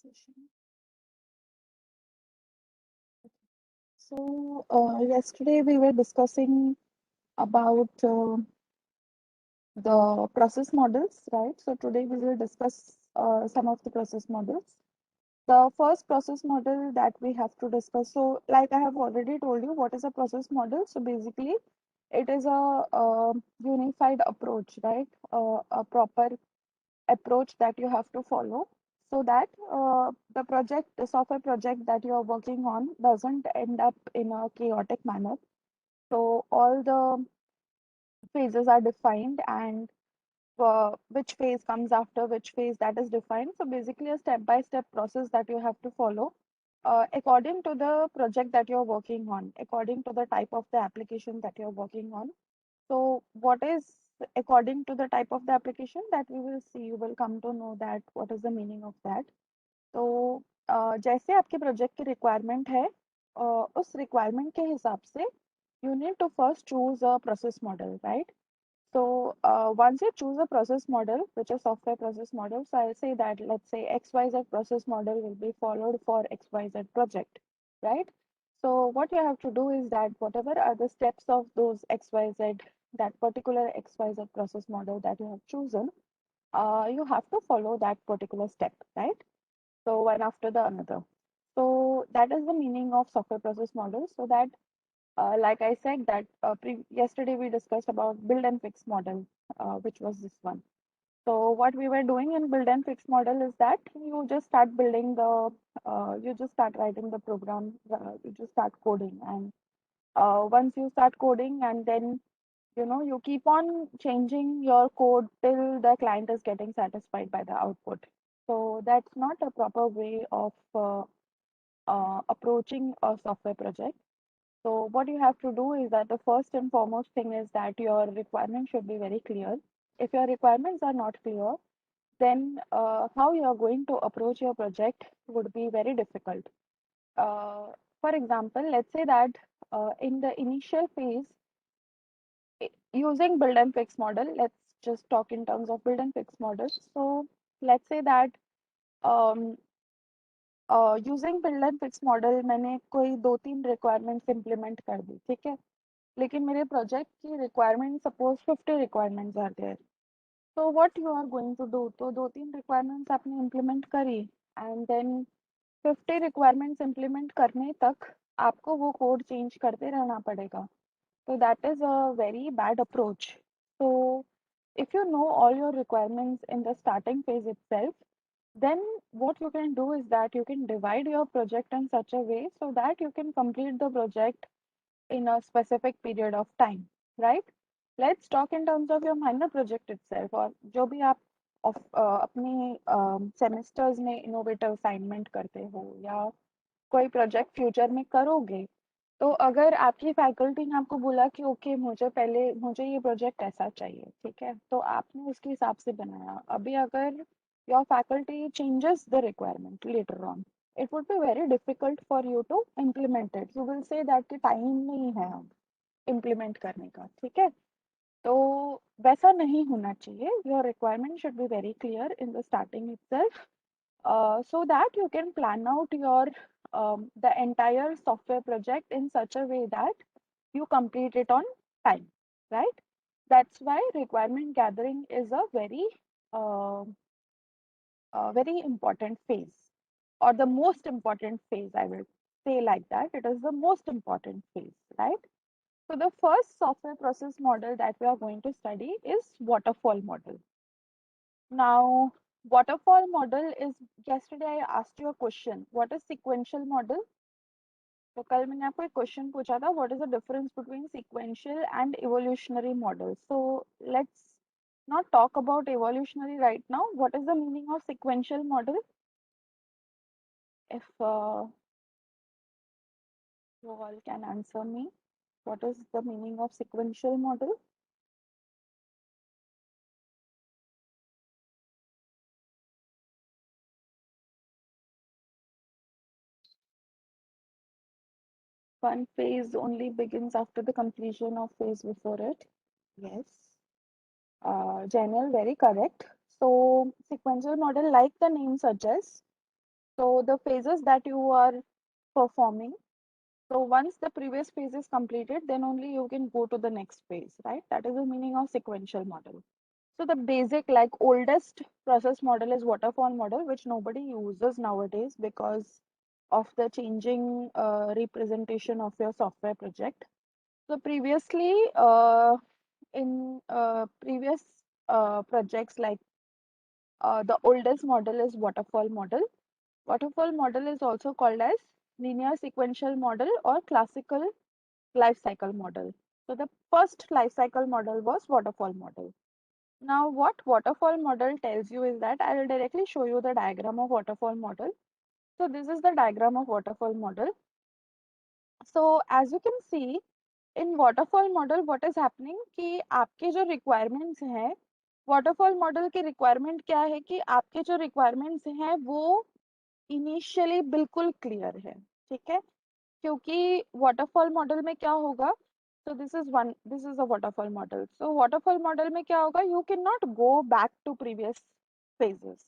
Session. Yesterday we were discussing about the process models, right? So, today we will discuss some of the process models. The first process model that we have to discuss. So, like I have already told you, what is a process model? So, basically, it is a unified approach, right? A proper approach that you have to follow so that the software project that you are working on doesn't end up in a chaotic manner. So all the phases are defined and which phase comes after which phase, that is defined. So basically a step-by-step process that you have to follow according to the project that you're working on, according to the type of the application that you're working on. So what is according to the type of the application that we will see, you will come to know that what is the meaning of that. तो जैसे आपके project की requirement है उस requirement के हिसाब से you need to first choose a process model, right? So once you choose a process model, which is software process model, so I'll say that let's say XYZ process model will be followed for XYZ project, right? So what you have to do is that whatever are the steps of those XYZ, that particular XYZ process model that you have chosen, you have to follow that particular step, right? So one after the another. So that is the meaning of software process model. So that, like I said, that yesterday we discussed about build and fix model, which was this one. So what we were doing in build and fix model is that you just start building you just start writing the program, you just start coding, and once you start coding, and then you keep on changing your code till the client is getting satisfied by the output. So that's not a proper way of approaching a software project. So what you have to do is that the first and foremost thing is that your requirements should be very clear. If your requirements are not clear, then how you are going to approach your project would be very difficult. Uh, for example, let's say that in the initial phase, using build and fix model, let's just talk in terms of build and fix models. So let's say that um, using build and fix model मैंने कोई 2-3 requirements implement कर दी, ठीक है, लेकिन मेरे project की requirement suppose 50 requirements are there. तो what you are going to do, तो 2-3 रिक्वायरमेंट्स आपने इम्प्लीमेंट करी एंड देन 50 रिक्वायरमेंट्स इम्प्लीमेंट करने तक आपको वो कोड चेंज करते रहना पड़ेगा. So that is a very bad approach. So if you know all your requirements in the starting phase itself, then what you can do is that you can divide your project in such a way so that you can complete the project in a specific period of time, right? Let's talk in terms of your minor project itself, और जो भी आप अपने semesters में innovative assignment करते हो या कोई प्रोजेक्ट फ्यूचर में करोगे, तो अगर आपकी फैकल्टी ने आपको बोला कि ओके मुझे ये प्रोजेक्ट ऐसा चाहिए, ठीक है, तो आपने उसके हिसाब से बनाया. अभी अगर your faculty changes the requirement later on, it would be very difficult for you to implement it. You will say that कि टाइम नहीं है अब इम्प्लीमेंट करने का, ठीक है. तो वैसा नहीं होना चाहिए. Your requirement should be very clear in the starting itself, so that you can plan out your the entire software project in such a way that you complete it on time, right? That's why requirement gathering is uh, a very important phase, or the most important phase, I will say like that. It is the most important phase, right? So the first software process model that we are going to study is waterfall model. Now, waterfall model is, yesterday I asked you a question, what is sequential model? तो कल मैंने आपको एक question पूछा था, what is the difference between sequential and evolutionary model. So let's not talk about evolutionary right now. What is the meaning of sequential model? If you all can answer me, what is the meaning of sequential model? One phase only begins after the completion of phase before it. Yes. Janelle, very correct. So sequential model, like the name suggests, So the phases that you are performing, so once the previous phase is completed, then only you can go to the next phase, right? That is the meaning of sequential model. So the basic, like oldest process model is waterfall model, which nobody uses nowadays because of the changing representation of your software project. So previously, in previous projects, like the oldest model is waterfall model. Waterfall model is also called as linear sequential model or classical life cycle model. So the first life cycle model was waterfall model. Now, what waterfall model tells you is that I will directly show you the diagram of waterfall model. So this is the diagram of waterfall model. So as you can see, in waterfall model, what is happening कि आपके जो requirements हैं, waterfall model के requirement क्या है कि आपके जो requirements हैं वो इनिशियली बिल्कुल क्लियर है, ठीक है? क्योंकि वाटरफॉल मॉडल में क्या होगा, so this is a waterfall model. So waterfall model में क्या होगा, you cannot go back to previous phases.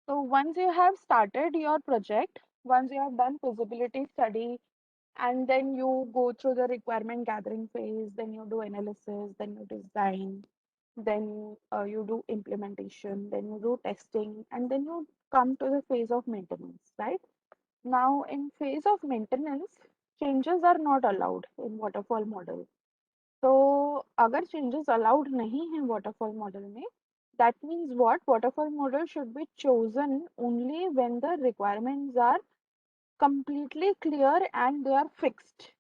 So once you have started your project, once you have done feasibility study, and then you go through the requirement gathering phase, then you do analysis, then you design, then you do implementation, then you do testing, and then you come to the phase of maintenance, right? Now, in phase of maintenance, changes are not allowed in waterfall model. तो अगर changes allowed नहीं है waterfall model में, that means what? Waterfall model should be chosen only when the requirements are completely clear and they are fixed.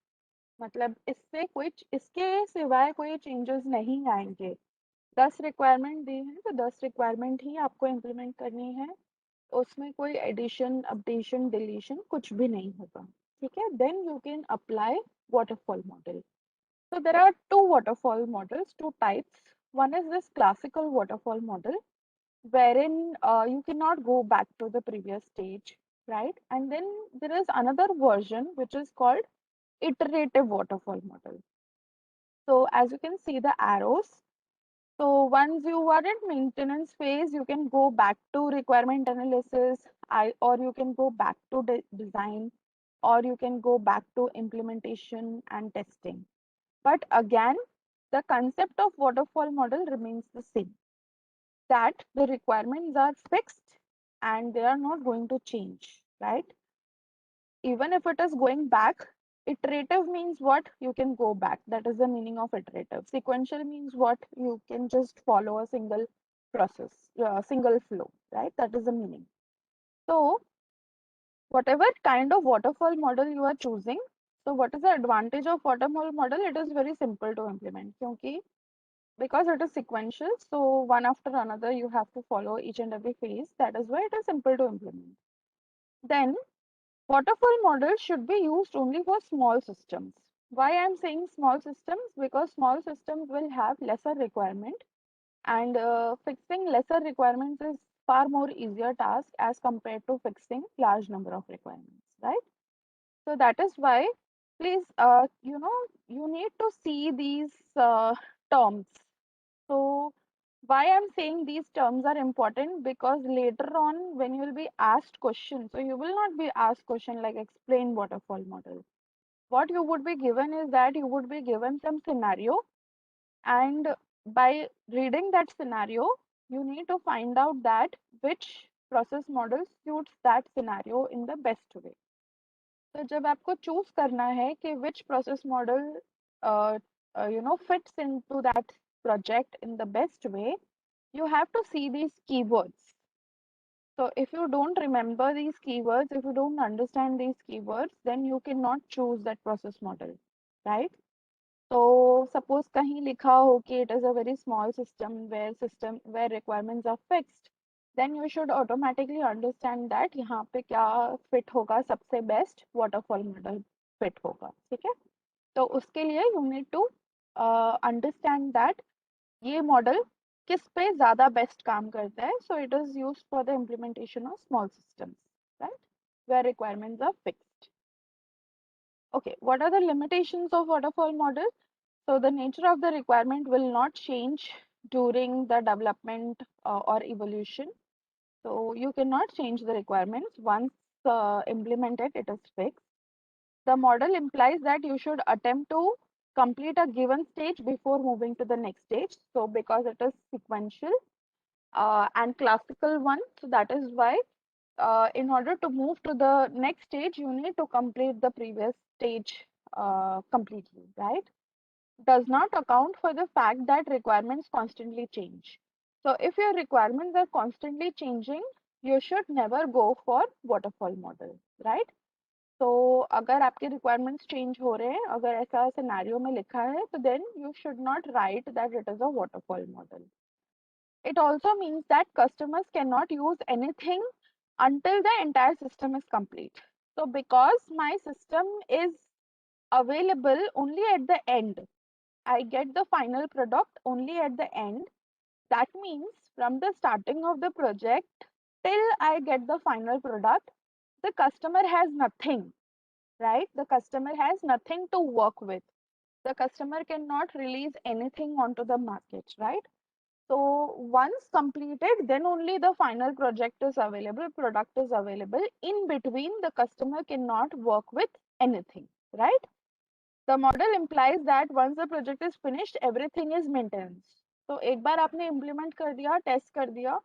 मतलब इससे कोई इसके सिवाय कोई changes नहीं आएंगे. 10 रिक्वायरमेंट दी है तो 10 रिक्वायरमेंट ही आपको इम्प्लीमेंट करनी है, उसमें कोई एडिशन अपडेशन डिलीशन कुछ भी नहीं होगा, ठीक है? Then you can apply waterfall model. So there are two waterfall models, two types. One is this classical waterfall model wherein you cannot go back to the previous stage, right? And then there is another version which is called iterative waterfall model. So as you can see the arrows, so once you are in maintenance phase, you can go back to requirement analysis, or you can go back to design, or you can go back to implementation and testing. But again, the concept of waterfall model remains the same, that the requirements are fixed and they are not going to change, right? Even if it is going back, iterative means what? You can go back. That is the meaning of iterative. Sequential means what? You can just follow a single process, single flow, right? That is the meaning. So whatever kind of waterfall model you are choosing, so what is the advantage of waterfall model? It is very simple to implement because it is sequential, so one after another you have to follow each and every phase. That is why it is simple to implement. Then waterfall model should be used only for small systems. Why I'm saying small systems? Because small systems will have lesser requirement, and fixing lesser requirements is far more easier task as compared to fixing large number of requirements, right? So that is why, please, you need to see these terms. So why I'm saying these terms are important, because later on when you will be asked questions, so you will not be asked question like explain waterfall model. What you would be given is that you would be given some scenario, and by reading that scenario, you need to find out that which process model suits that scenario in the best way. तो जब आपको choose करना है कि which process model fits into that project in the best way, you have to see these keywords. So if you don't remember these keywords, if you don't understand these keywords, then you cannot choose that process model, right? So suppose kahin likha ho ki it is a very small system where requirements are fixed, then you should automatically understand that यहाँ पे क्या fit होगा सबसे best waterfall model fit होगा, ठीक है? तो उसके लिए you need to understand that ये मॉडल किस पे ज्यादा बेस्ट काम करता है. So it is used for the implementation of small systems, right? Where requirements are fixed. Okay, what are the limitations of waterfall model? So the nature of the requirement will not change during the development or evolution. So you cannot change the requirements. Once implemented, it is fixed. The model implies that you should attempt to complete a given stage before moving to the next stage. So because it is sequential and classical one, so that is why in order to move to the next stage, you need to complete the previous stage completely, right? Does not account for the fact that requirements constantly change. So if your requirements are constantly changing, you should never go for waterfall model, right? तो अगर आपके requirements change हो रहे हैं, अगर ऐसा scenario में लिखा है, तो then you should not write that it is a waterfall model. It also means that customers cannot use anything until the entire system is complete. So because my system is available only at the end, I get the final product only at the end. That means from the starting of the project till I get the final product, the customer has nothing, right? The customer has nothing to work with. The customer cannot release anything onto the market, right? So once completed, then only the final project is available, product is available. In between, the customer cannot work with anything, right? The model implies that once the project is finished, everything is maintenance. तो एक बार आपने implement कर दिया, test कर दिया,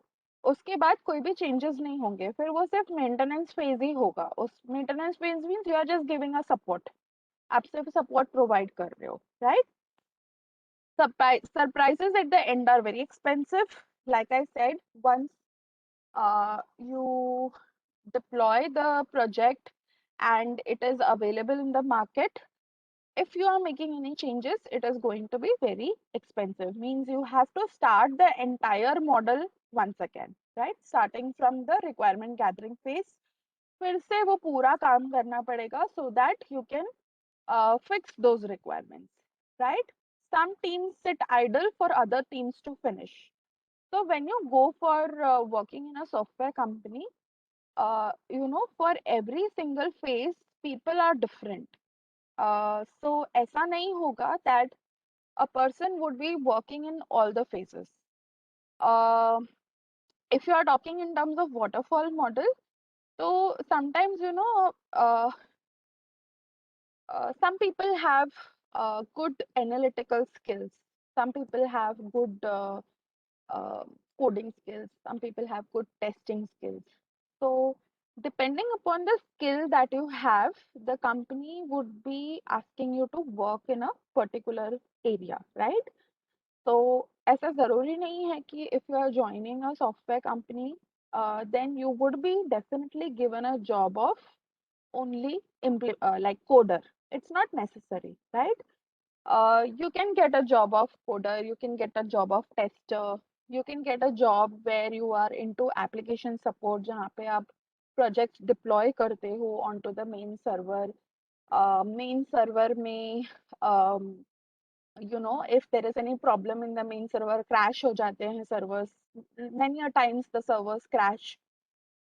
उसके बाद कोई भी चेंजेस नहीं होंगे, फिर वो सिर्फ मेंटेनेंस फेज ही होगा. उस maintenance phase means you are just giving a support. आप सिर्फ सपोर्ट प्रोवाइड कर रहे हो, right? Surprises at the end are very expensive. Like I said, once you deploy the project and it is available in the market, if you are making any changes, it is going to be very expensive. Means you have to start the entire model once again, right? Starting from the requirement gathering phase. फिर से वो पूरा काम करना पड़ेगा so that you can fix those requirements, right? Some teams sit idle for other teams to finish. So when you go for working in a software company, for every single phase, people are different. So ऐसा नहीं होगा that a person would be working in all the phases. Uh, if you are talking in terms of waterfall model, so sometimes some people have good analytical skills. Some people have good uh, coding skills. Some people have good testing skills. So depending upon the skill that you have, the company would be asking you to work in a particular area, right? तो ऐसा ज़रूरी नहीं है कि if you are joining a software company, then you would be definitely given a job of only like coder. It's not necessary, right? You can get a job of coder, you can get a job of tester, you can get a job where you are into application support जहाँ पे आप projects deploy करते हो onto the main server. Main server में if there is any problem in the main server, crash हो जाते हैं servers. Many a times the servers crash.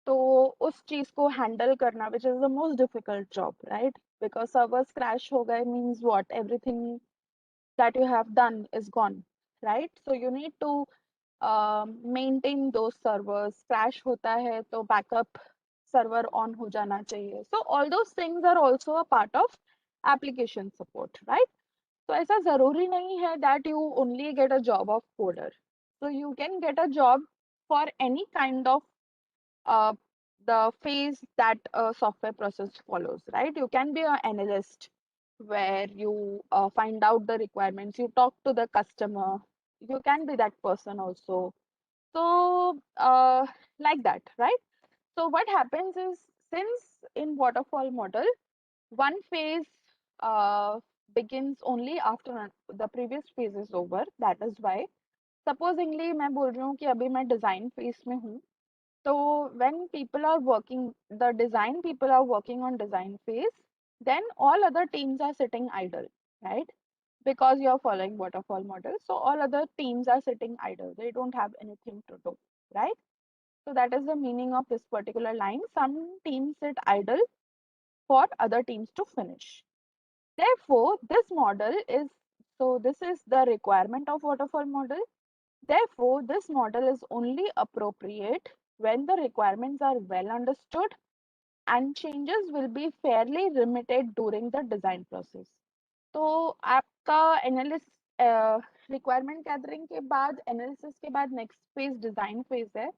तो उस चीज को हैंडल करना which is the most difficult job, right? Because servers crash हो गए means what? Everything that you have done is gone, right? So you need to maintain those servers. Crash होता है तो backup server on हो जाना चाहिए. So all those things are also a part of application support, right? तो ऐसा जरूरी नहीं है that you only get a job of coder. So you can get a job for any kind of uh, the phase that a software process follows, right? You can be an analyst where you find out the requirements, you talk to the customer, you can be that person also. So, like that, right? So, what happens is since in waterfall model, one phase uh, begins only after the previous phase is over. That is why, supposingly, मैं बोल रही हूँ कि अभी मैं design phase में हूँ. So when people are working, the design people are working on design phase, then all other teams are sitting idle, right? Because you're following waterfall model. So all other teams are sitting idle. They don't have anything to do, right? So that is the meaning of this particular line. Some teams sit idle for other teams to finish. Therefore, this model is, so this is the requirement of waterfall model. Therefore, this model is only appropriate when the requirements are well understood, and changes will be fairly limited during the design process. तो आपका analysis requirement gathering के बाद analysis के बाद next phase design phase है.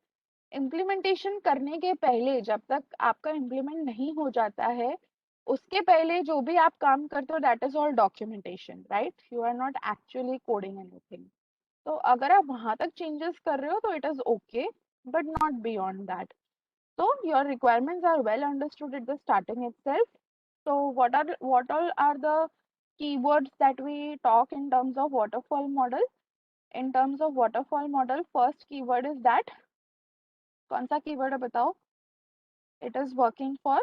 Implementation करने के पहले जब तक आपका इम्प्लीमेंट नहीं हो जाता है उसके पहले जो भी आप काम करते हो that is all documentation, right? You are not actually coding anything. तो अगर आप वहां तक चेंजेस कर रहे हो तो it is okay, but not beyond that. So your requirements are well understood at the starting itself. So what all are the keywords that we talk in terms of waterfall model? In terms of waterfall model, first keyword is that. कौन सा keyword है बताओ? It is working for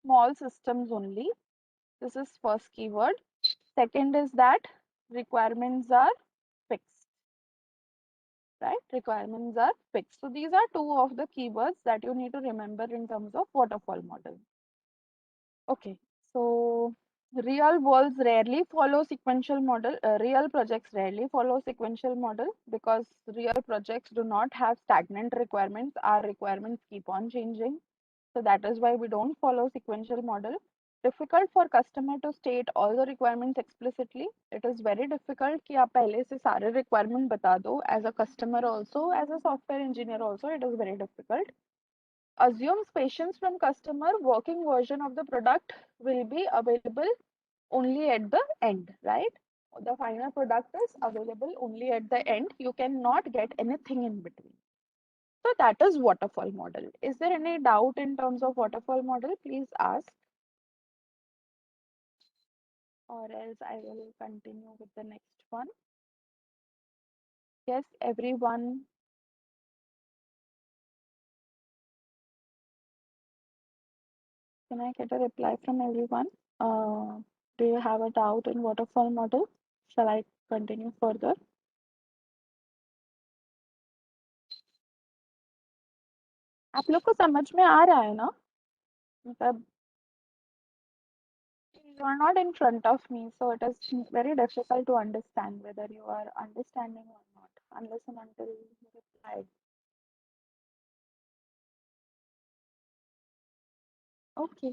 small systems only. This is first keyword. Second is that requirements are fixed. Right? Requirements are fixed. So these are two of the keywords that you need to remember in terms of waterfall model. Okay, so real worlds rarely follow sequential model. Real projects rarely follow sequential model because real projects do not have stagnant requirements. Our requirements keep on changing. So that is why we don't follow sequential model. Difficult for customer to state all the requirements explicitly. It is very difficult कि आप पहले से सारे requirement बता दो. As a customer also, as a software engineer also, it is very difficult. Assumes patience from customer. Working version of the product will be available only at the end, right? The final product is available only at the end. You cannot get anything in between. So that is waterfall model. Is there any doubt in terms of waterfall model? Please ask, or else I will continue with the next one. Yes, everyone. Can I get a reply from everyone? Uh, do you have a doubt in waterfall model? Shall I continue further? आप लोग को समझ में आ रहा है ना? मतलब you are not in front of me, so it is very difficult to understand whether you are understanding or not, unless and until you reply. Okay,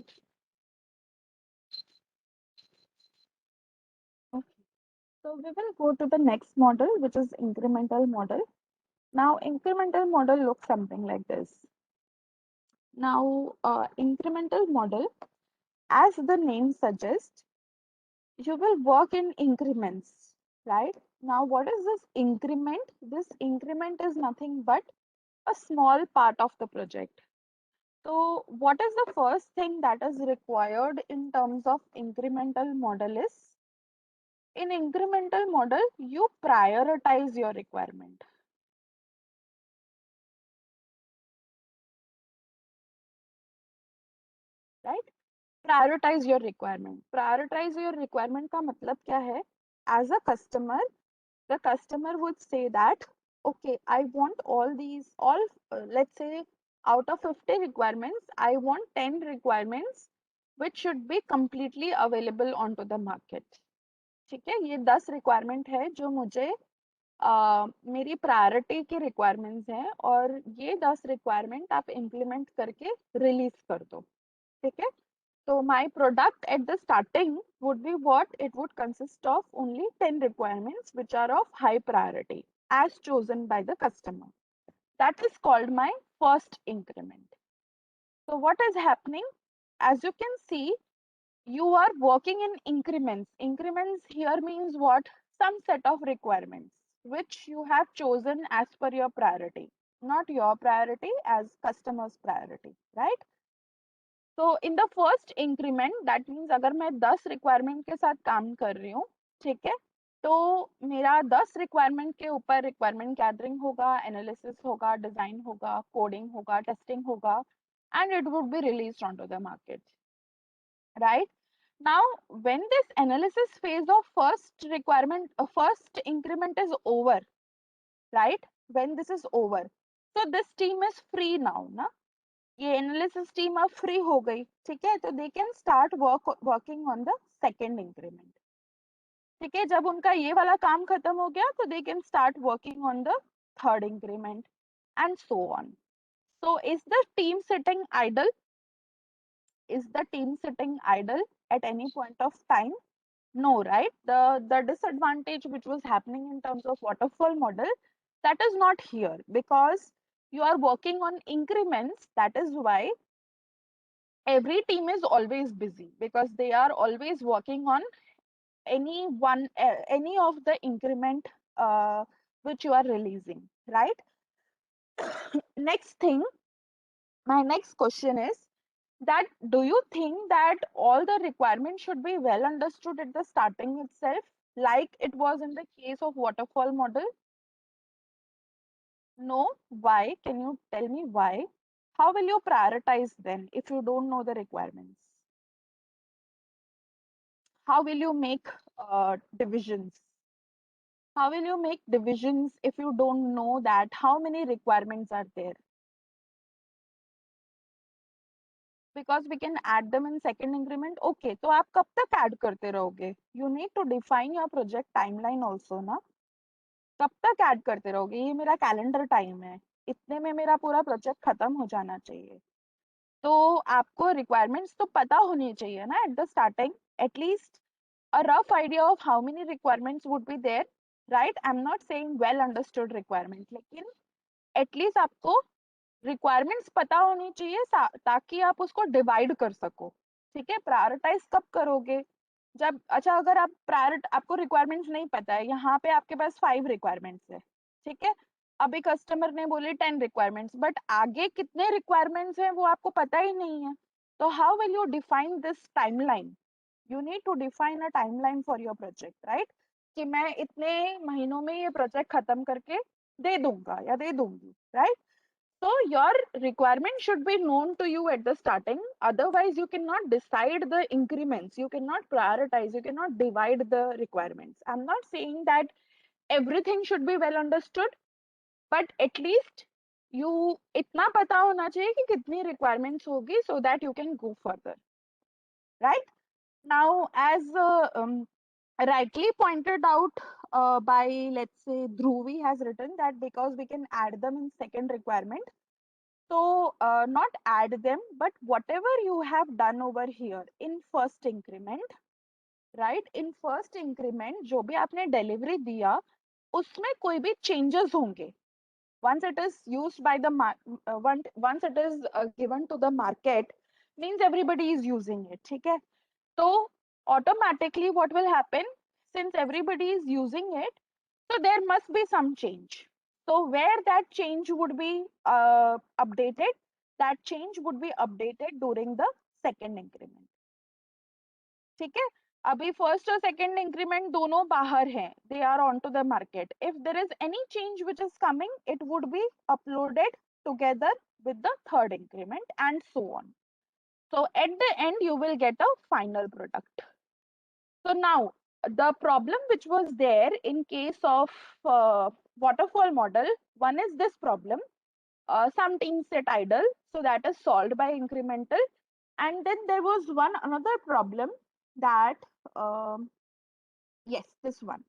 okay. So we will go to the next model, which is incremental model. Now, incremental model looks something like this. Now, incremental model, as the name suggests, you will work in increments, right? Now, what is this increment? This increment is nothing but a small part of the project. So, what is the first thing that is required in terms of incremental model is in incremental model, you prioritize your requirement, right? Prioritize your requirement. Prioritize your requirement का मतलब क्या है? As a customer, the customer would say that, okay, I want all these, all, let's say, out of 50 requirements, I want 10 requirements which should be completely available onto the market. ठीक है, ये 10 requirement है जो मुझे मेरी priority की requirements हैं और ये 10 रिक्वायरमेंट आप इम्प्लीमेंट करके रिलीज कर दो. ठीक है, so my product at the starting would be what it would consist of only 10 requirements which are of high priority as chosen by the customer. That is called my first increment. So what is happening? As you can see, you are working in increments. Increments here means what? Some set of requirements which you have chosen as per your priority, not your priority as customer's priority, right? So in the first increment, that means अगर मैं 10 requirement के साथ काम कर रही हूँ, ठीक है, तो मेरा 10 requirement के ऊपर requirement gathering होगा, analysis होगा, design होगा, coding होगा, testing होगा, and it would be released onto the market, right? Now, when this analysis phase of first requirement, first increment is over, right? When this is over, so this team is free now, na? ये analysis team अब free हो गई, ठीक है, तो they can start working on the second increment. ठीक है, जब उनका ये वाला काम खत्म हो गया तो they can start working on the third increment and so on. So is the team sitting idle? Is the team sitting idle at any point of time? No, right? The disadvantage which was happening in terms of waterfall model, that is not here because you are working on increments. That is why every team is always busy because they are always working on any of the increment which you are releasing, right? Next thing, my next question is that do you think that all the requirements should be well understood at the starting itself, like it was in the case of waterfall model? No. Why? Can you tell me why? How will you prioritize then if you don't know the requirements? How will you make divisions? How will you make divisions if you don't know that how many requirements are there? Because we can add them in second increment. Okay, तो आप कब तक add करते रहोगे? You need to define your project timeline also ना. कब तक add करते रहोगे? ये मेरा कैलेंडर टाइम है, इतने में मेरा पूरा प्रोजेक्ट खत्म हो जाना चाहिए. तो आपको रिक्वायरमेंट्स तो पता होनी चाहिए ना at the starting, at least a rough idea of how many requirements would be there, right? I'm not saying well understood requirement, लेकिन एटलीस्ट आपको रिक्वायरमेंट्स पता होनी चाहिए ताकि आप उसको डिवाइड कर सको. ठीक है, प्रायोरिटाइज कब करोगे? जब अच्छा अगर आप प्रायोरिट आपको रिक्वायरमेंट्स नहीं पता है, यहाँ पे आपके पास 5 रिक्वायरमेंट्स है, ठीक है, अभी कस्टमर ने बोले 10 रिक्वायरमेंट्स, बट आगे कितने रिक्वायरमेंट्स हैं वो आपको पता ही नहीं है. तो how will you define this timeline? You need to define a timeline for your project, right? कि मैं इतने महीनों में ये प्रोजेक्ट खत्म करके दे दूंगा या दे दूंगी, right? So your requirement should be known to you at the starting. Otherwise, you cannot decide the increments. You cannot prioritize. You cannot divide the requirements. I'm not saying that everything should be well understood, but at least you इतना पता होना चाहिए कि कितनी requirements होगी so that you can go further, right? Now, as rightly pointed out by, let's say, Dhruvi has written that because we can add them in second requirement, so not add them, but whatever you have done over here in first increment, right? In first increment, जो भी आपने delivery दिया, उसमें कोई भी changes होंगे. Once it is used by the once it is given to the market, means everybody is using it. ठीक है? So automatically what will happen, since everybody is using it, so there must be some change. So where that change would be updated, that change would be updated during the second increment. ठीक है? अभी first और second increment दोनों बाहर हैं, they are on to the market. If there is any change which is coming, it would be uploaded together with the third increment and so on. So at the end you will get a final product. So now the problem which was there in case of waterfall model, one is this problem. Some teams sit idle, so that is solved by incremental. And then there was one another problem that, yes, this one.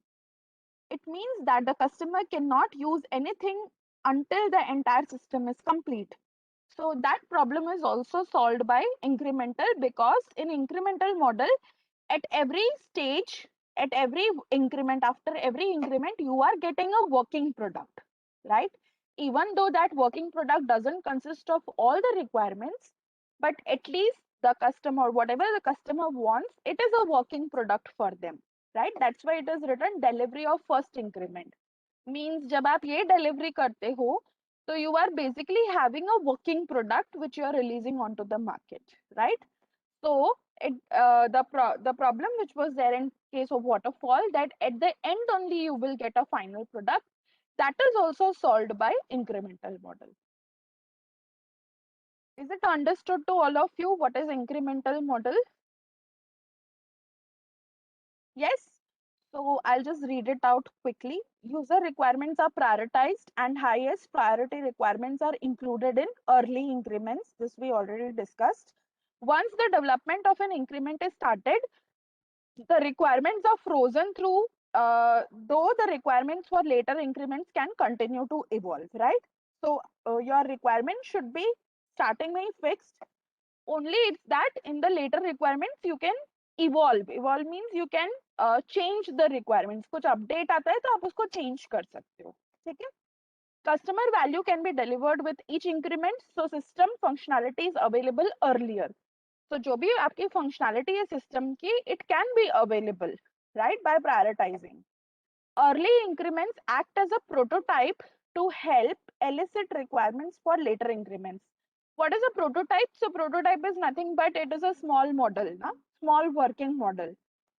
It means that the customer cannot use anything until the entire system is complete. So that problem is also solved by incremental, because in incremental model, at every stage, at every increment, after every increment, you are getting a working product, right? Even though that working product doesn't consist of all the requirements, but at least the customer, whatever the customer wants, it is a working product for them, right? That's why it is written delivery of first increment. Means जब आप ये delivery करते हो, so you are basically having a working product which you are releasing onto the market, right? So the problem which was there in case of waterfall, that at the end only you will get a final product, that is also solved by incremental model. Is it understood to all of you what is incremental model? Yes. So I'll just read it out quickly. User requirements are prioritized and highest priority requirements are included in early increments. This we already discussed. Once the development of an increment is started, the requirements are frozen through, though the requirements for later increments can continue to evolve, right? So your requirement should be starting में fixed. only it's that in the later requirements you can evolve means you can change the requirements, कुछ update आता है तो आप उसको change कर सकते हो, ठीक है. Customer value can be delivered with each increment, so system functionality is available earlier. So जो भी आपकी functionality है system की, it can be available, right, by prioritizing. Early increments act as a prototype to help elicit requirements for later increments. What is a prototype? So prototype is nothing but it is a small model, na? Small working model.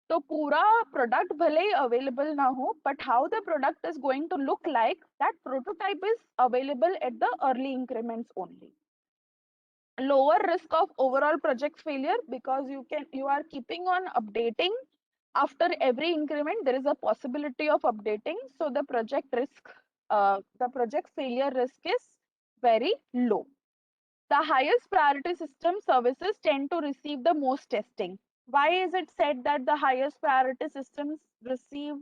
तो पूरा product भले ही available ना हो, but how the product is going to look like, that prototype is available at the early increments only. Lower risk of overall project failure because you are keeping on updating. After every increment there is a possibility of updating, so the project failure risk is very low. The highest priority system services tend to receive the most testing. Why is it said that the highest priority systems receive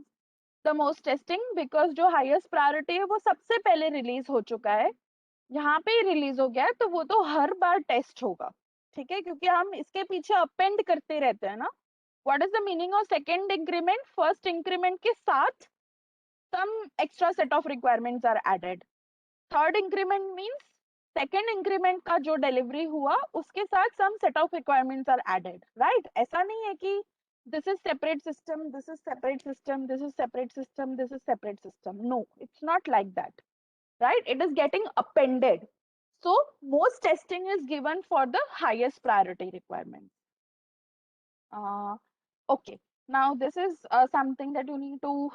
the most testing? Because जो highest priority है वो सबसे पहले release हो चुका है, यहाँ पे रिलीज हो गया है, तो वो तो हर बार टेस्ट होगा, ठीक है, क्योंकि हम इसके पीछे अपेंड करते रहते हैं ना. What is the meaning of second increment? First increment के साथ some extra set of requirements are added. Third increment means second increment का जो डिलीवरी हुआ उसके साथ some set of requirements are added, right? ऐसा नहीं है कि this is separate system, this is separate system, this is separate system, this is separate system. No, it's not like that, right? It is getting appended. So most testing is given for the highest priority requirements. Okay, now this is something that you need to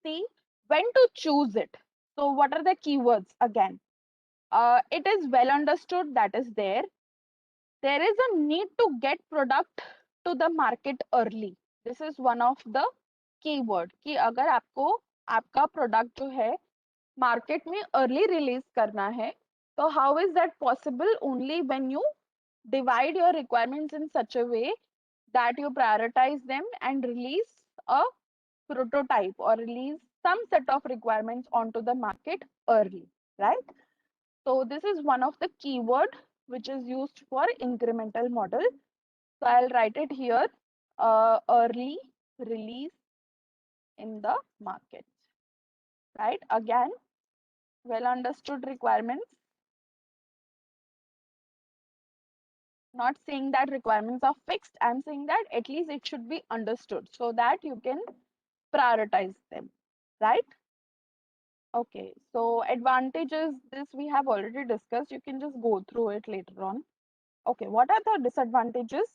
see when to choose it. So what are the keywords again? It is well understood, that is there. There is a need to get product to the market early. This is one of the keyword कि अगर आपको आपका product जो है market में early release करना है, so how is that possible? Only when you divide your requirements in such a way that you prioritize them and release a prototype or release some set of requirements onto the market early, right? So this is one of the keyword which is used for incremental model. So I'll write it here, early release in the market, right? Again, well understood requirements. Not saying that requirements are fixed, I'm saying that at least it should be understood so that you can prioritize them, right? Okay, so advantages, this we have already discussed, you can just go through it later on. Okay, what are the disadvantages?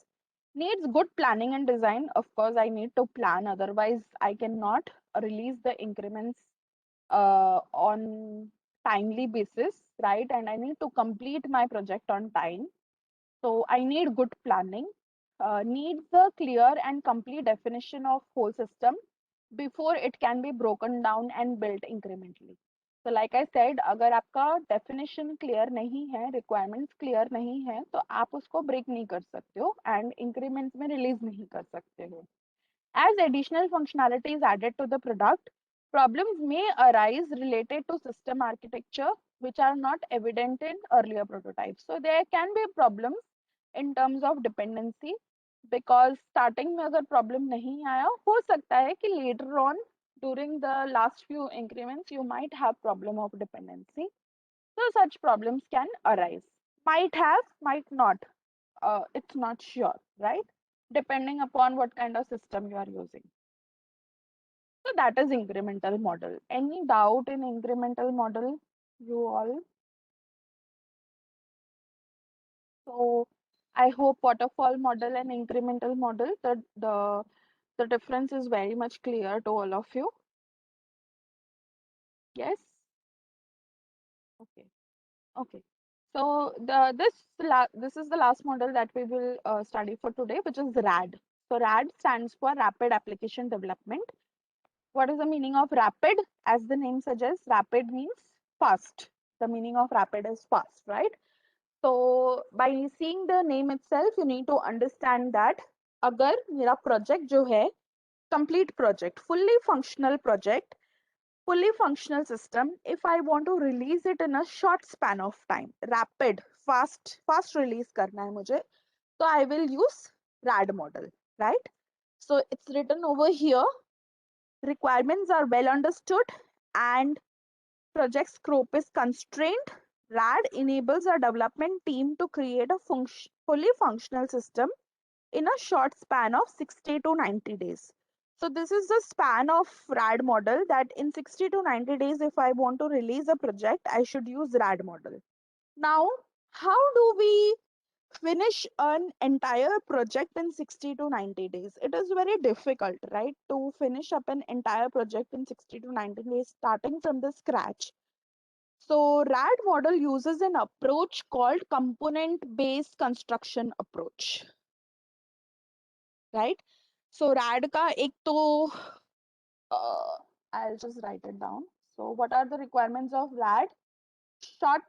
Needs good planning and design. Of course, I need to plan, otherwise I cannot release the increments on timely basis, right? And I need to complete my project on time. So I need good planning, needs a clear and complete definition of whole system before it can be broken down and built incrementally. So like I said, अगर आपका definition clear नहीं है, requirements clear नहीं है, तो आप उसको break नहीं कर सकते हो and increments में release नहीं कर सकते हो. As additional functionality is added to the product, problems may arise related to system architecture which are not evident in earlier prototypes. So there can be problems in terms of dependency because starting में अगर problem नहीं आया, हो सकता है कि later on during the last few increments you might have problem of dependency. So such problems can arise. Might have, might not. It's not sure, right? Depending upon what kind of system you are using. So that is incremental model. Any doubt in incremental model, you all? So I hope waterfall model and incremental model, the difference is very much clear to all of you. Yes? Okay. Okay. So this is the last model that we will study for today, which is RAD. So RAD stands for Rapid Application Development. What is the meaning of rapid? As the name suggests, rapid means fast. The meaning of rapid is fast, right? So by seeing the name itself, you need to understand that अगर मेरा project जो है complete project, fully functional system, if I want to release it in a short span of time, rapid, fast release करना है मुझे, So I will use RAD model, right? So it's written over here. Requirements are well understood and project scope is constrained. RAD enables a development team to create a fully functional system in a short span of 60 to 90 days. So this is the span of RAD model, that in 60 to 90 days, if I want to release a project, I should use RAD model. Now, how do we finish an entire project in 60 to 90 days? It is very difficult, right? To finish up an entire project in 60 to 90 days, starting from the scratch. So RAD model uses an approach called component-based construction approach, right? So RAD का एक तो I'll just write it down. So what are the requirements of RAD? Short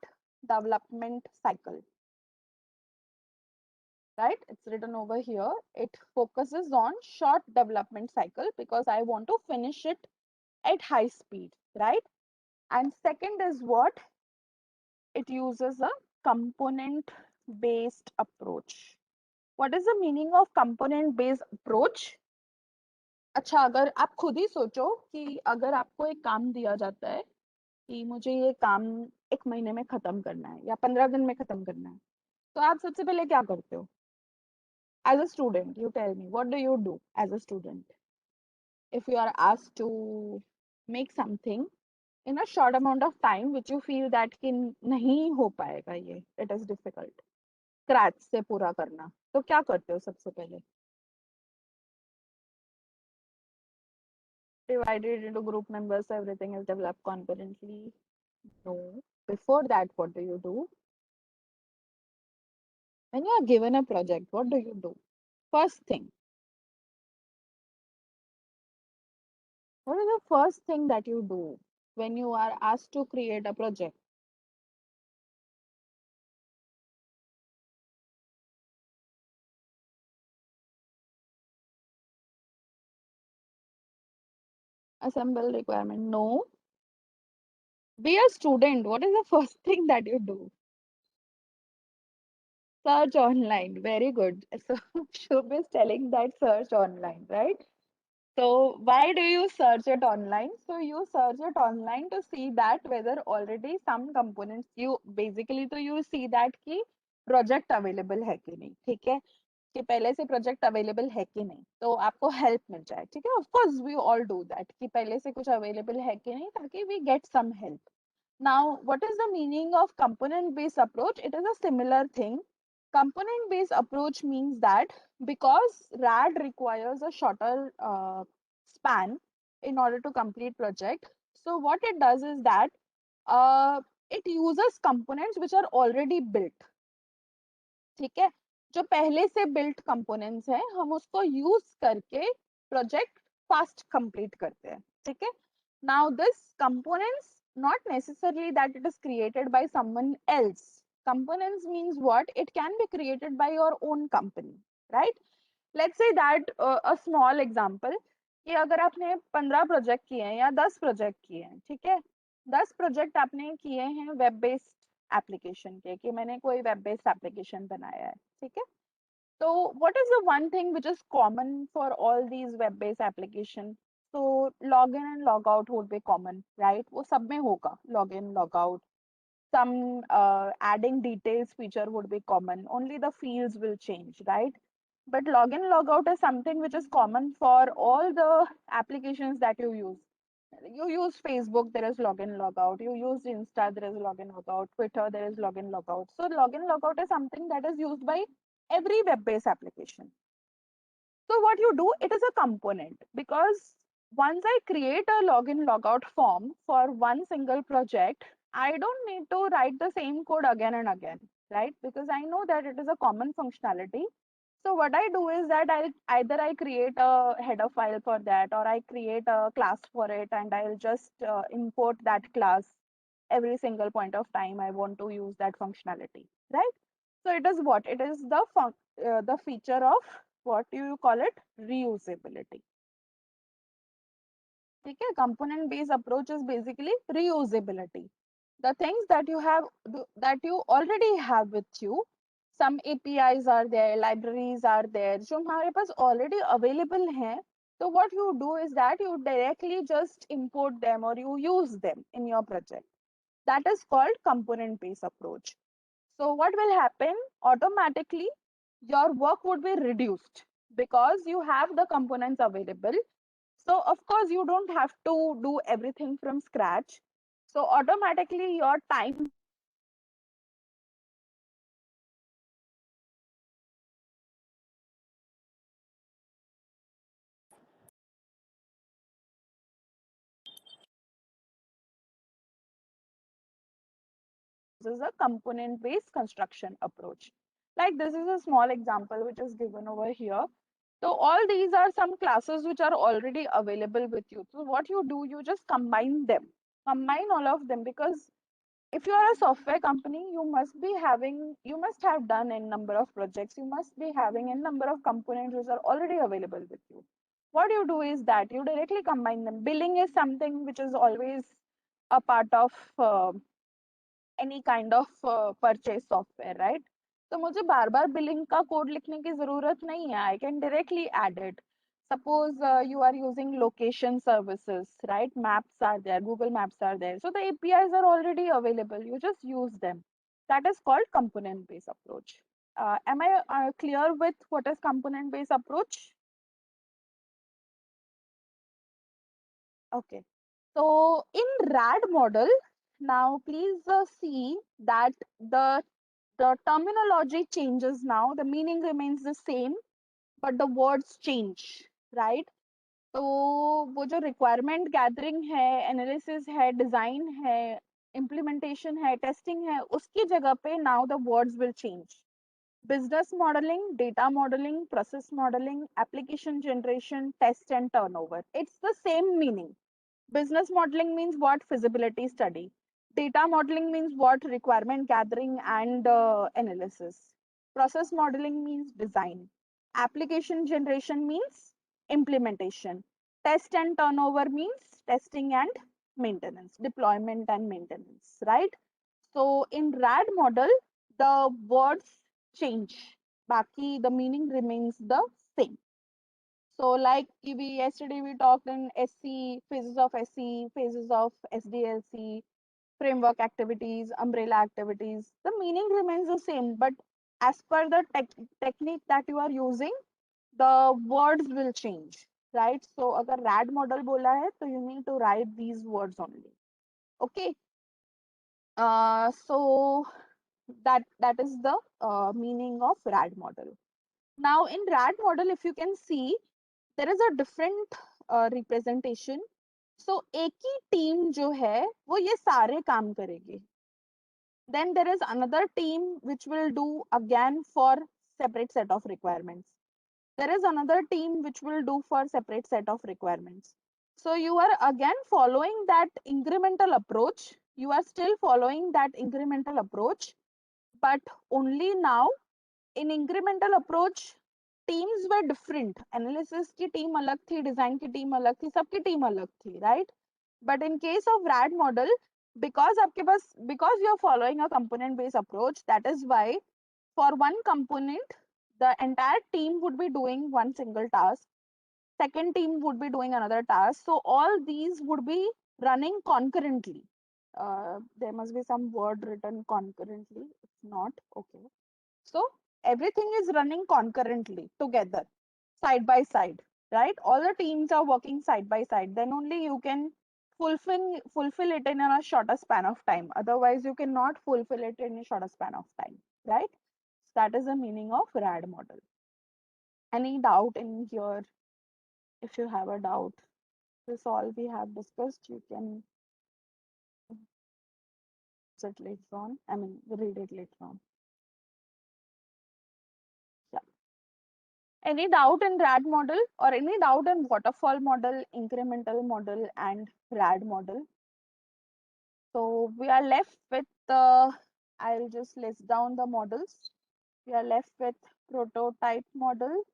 development cycle, right? It's written over here. It focuses on short development cycle because I want to finish it at high speed, right? And second is what? It uses a component based approach. What is the meaning of component based approach? अच्छा, अगर आप खुद ही सोचो कि अगर आपको एक काम दिया जाता है कि मुझे ये काम 1 महीने में खत्म करना है या 15 दिन में खत्म करना है, तो आप सबसे पहले क्या करते हो? As a student, you tell me, what do you do as a student if you are asked to make something in a short amount of time which you feel that कि नहीं हो पाएगा, ये it is difficult, scratch से पूरा करना, तो क्या करते हो सबसे पहले? Divided into group members, everything is developed concurrently? No. Before that, what do you do? When you are given a project, what do you do? First thing, what is the first thing that you do when you are asked to create a project? Assemble requirement? No. Be a student. What is the first thing that you do? Search online. Very good. So Shubh is telling that search online, right? So why do you search it online? So you search it online to see that whether already some components, you basically तो you see that कि project available है कि नहीं, ठीक है? कि पहले से प्रोजेक्ट अवेलेबल है कि नहीं, तो आपको हेल्प मिल जाए, ठीक है? Of course we all do that कि पहले से कुछ अवेलेबल है कि नहीं, ताकि we get some help. Now, what is the meaning of component-based approach? It is a similar thing. Component-based approach means that because RAD requires a shorter span in order to complete project, so what it does is that it uses components which are already built. ठीक है, जो पहले से built components हैं हम उसको use करके project fast complete करते हैं, ठीक है? Now this components not necessarily that it is created by someone else. Components means what? It can be created by your own company, right? Let's say that a small example कि अगर आपने 15 project किए हैं या 10 project किए हैं, ठीक है? 10 प्रोजेक्ट आपने किए हैं वेब बेस्ड एप्लीकेशन के, कि मैंने कोई वेब बेस्ड एप्लीकेशन बनाया है, ठीक है? तो what is the one thing which is common for all these web based application? So login and logout would be common, right? वो सब में होगा login logout. Some adding details feature would be common, only the fields will change, right? But login logout is something which is common for all the applications that you use. You use Facebook, there is login logout. You use Insta, there is login logout. Twitter, there is login logout. So login logout is something that is used by every web based application. So what you do, it is a component, because once I create a login logout form for one single project, I don't need to write the same code again and again, right? Because I know that it is a common functionality. So what I do is that I create a header file for that, or I create a class for it, and I'll just import that class every single point of time I want to use that functionality, right? So it is what? It is the feature of, what do you call it? Reusability. Okay, component based approach is basically reusability. The things that you have, that you already have with you, some APIs are there, libraries are there, जो हमारे पास already available हैं. So what you do is that you directly just import them or you use them in your project. That is called component based approach. So what will happen? Automatically, your work would be reduced because you have the components available. So of course, you don't have to do everything from scratch. So automatically, your time is a component based construction approach. Like this is a small example which is given over here. So all these are some classes which are already available with you. So what you do, you just combine them, combine all of them, because if you are a software company, you must have done a number of projects, you must be having a number of components which are already available with you. What you do is that you directly combine them. Billing is something which is always a part of any kind of purchase software, right? तो मुझे बार बार billing का code लिखने की जरूरत नहीं है. I can directly add it. Suppose you are using location services, right? Maps are there, Google Maps are there, so the APIs are already available, you just use them. That is called component based approach. Am I clear with what is component based approach? Okay. So in RAD model, now please see that the terminology changes now. The meaning remains the same, but the words change, right? तो वो जो requirement gathering है, analysis है, design है, implementation है, testing है, उसकी जगह पे now the words will change. Business modeling, data modeling, process modeling, application generation, test and turnover. It's the same meaning. Business modeling means what? Feasibility study. Data modeling means what? Requirement gathering and analysis. Process modeling means design. Application generation means implementation. Test and turnover means testing and maintenance, deployment and maintenance, right? So in RAD model, the words change. Baki, the meaning remains the same. So like yesterday we talked in SC, phases of SC, phases of SDLC, framework activities, umbrella activities. The meaning remains the same, but as per the technique that you are using, the words will change, right? So अगर RAD model बोला है, तो you need to write these words only. Okay. So that is the meaning of RAD model. Now in RAD model, if you can see, there is a different representation. So एक ही team जो है वो ये सारे काम करेगी. Then there is another team which will do again for separate set of requirements. There is another team which will do for separate set of requirements. So you are again following that incremental approach. You are still following that incremental approach, but only now in incremental approach teams were different. Analysis की team अलग थी, design की team अलग थी, सबकी team अलग थी, right? But in case of RAD model, because आपके पास, because you are following a component based approach, that is why for one component the entire team would be doing one single task, second team would be doing another task, so all these would be running concurrently. There must be some word written concurrently, it's not okay. So everything is running concurrently together, side by side, right? All the teams are working side by side. Then only you can fulfill it in a shorter span of time. Otherwise, you cannot fulfill it in a shorter span of time, right? That is the meaning of RAD model. Any doubt in here? If you have a doubt, this all we have discussed. You can sit later on. I mean, read it later on. Yeah. Any doubt in RAD model or any doubt in waterfall model, incremental model, and RAD model? So we are left with I'll just list down the models. We are left with prototype model,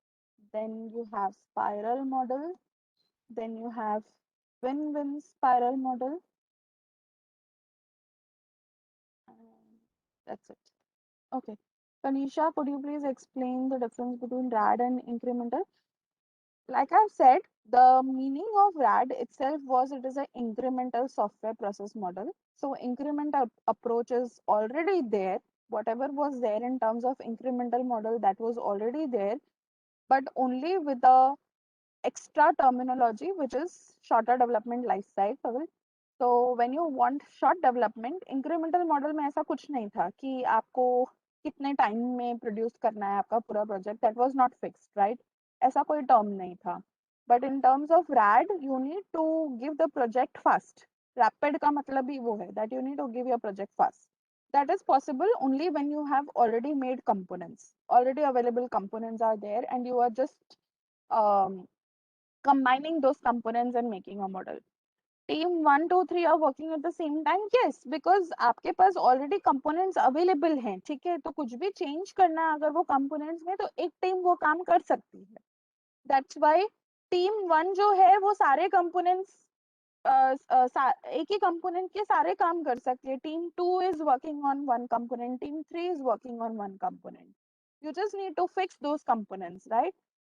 then you have spiral model, then you have win-win spiral model. And that's it. Okay. Tanisha, could you please explain the difference between RAD and incremental? Like I've said, the meaning of RAD itself was it is an incremental software process model. So incremental approach is already there. Whatever was there in terms of incremental model, that was already there, but only with the extra terminology, which is shorter development life cycle. तो when you want short development, incremental model में ऐसा कुछ नहीं था कि आपको कितने time में प्रोड्यूस करना है आपका पूरा project, that was not fixed, right? ऐसा कोई टर्म नहीं था. But in terms of RAD you need to give the project fast. Rapid का मतलब ही वो है that you need to give your project fast. That is possible only when you have already made components, already available components are there, and you are just um, combining those components and making a model. Team 1 2 3 are working at the same time, yes, because आपके पास already components available हैं, ठीक है? तो कुछ भी change करना है अगर वो components में, तो एक team वो काम कर सकती है. That's why team 1 जो है वो सारे components एक ही कंपोनेंट के सारे काम कर सकती है. Team 2 is working on one component, team 3 is working on one component. You just need to fix those components, right?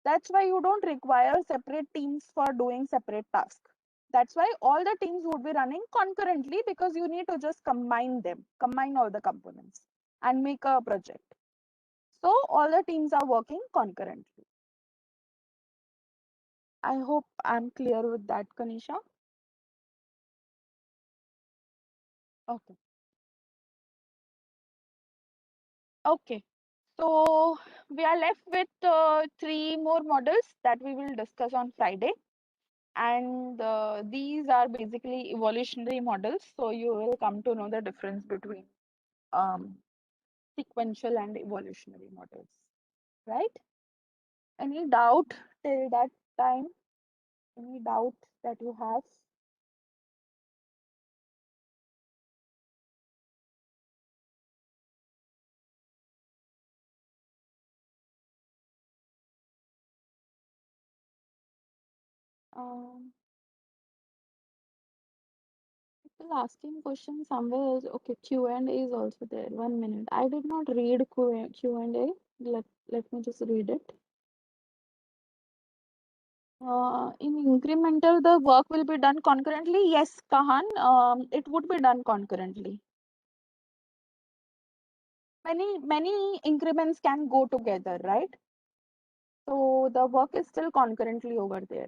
That's why you don't require separate teams for doing separate tasks. That's why all the teams would be running concurrently, because you need to just combine all the components and make a project. So all the teams are working concurrently. I hope I'm clear with that, Kanisha. Okay. Okay. So we are left with three more models that we will discuss on Friday. And these are basically evolutionary models. So you will come to know the difference between um, sequential and evolutionary models, right? Any doubt till that time? Any doubt that you have? Um, People asking questions somewhere else. Okay, Q&A is also there. 1 minute. I did not read Q&A. Let me just read it. In incremental, the work will be done concurrently. Yes, Kahan, it would be done concurrently. Many increments can go together, right? So the work is still concurrently over there.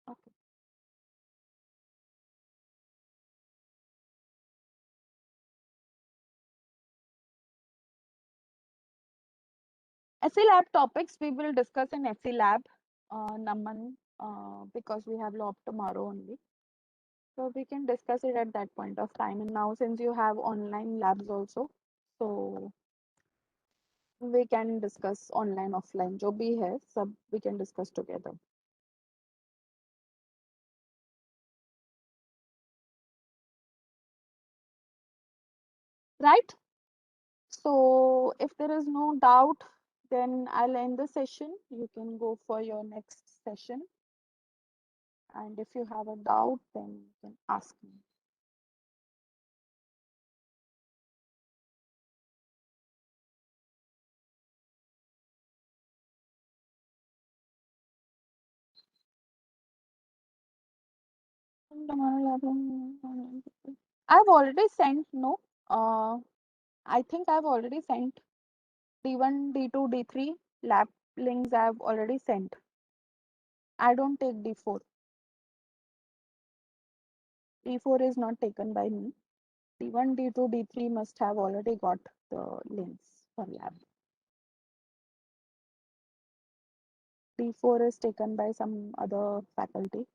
Okay. SE Lab topics we will discuss in SE Lab, Naman, because we have lab tomorrow only. So we can discuss it at that point of time. And now since you have online labs also, so we can discuss online, offline, जो भी है सब we can discuss together. Right? So if there is no doubt, then I'll end the session. You can go for your next session. And if you have a doubt, then you can ask me. I've already sent, no? I think I've already sent D1, D2, D3 lab links I've already sent. I don't take D4. D4 is not taken by me. D1, D2, D3 must have already got the links for lab. D4 is taken by some other faculty.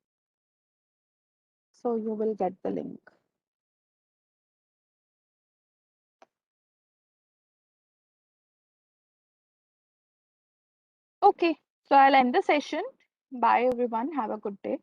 So you will get the link. Okay, so I'll end the session. Bye everyone. Have a good day.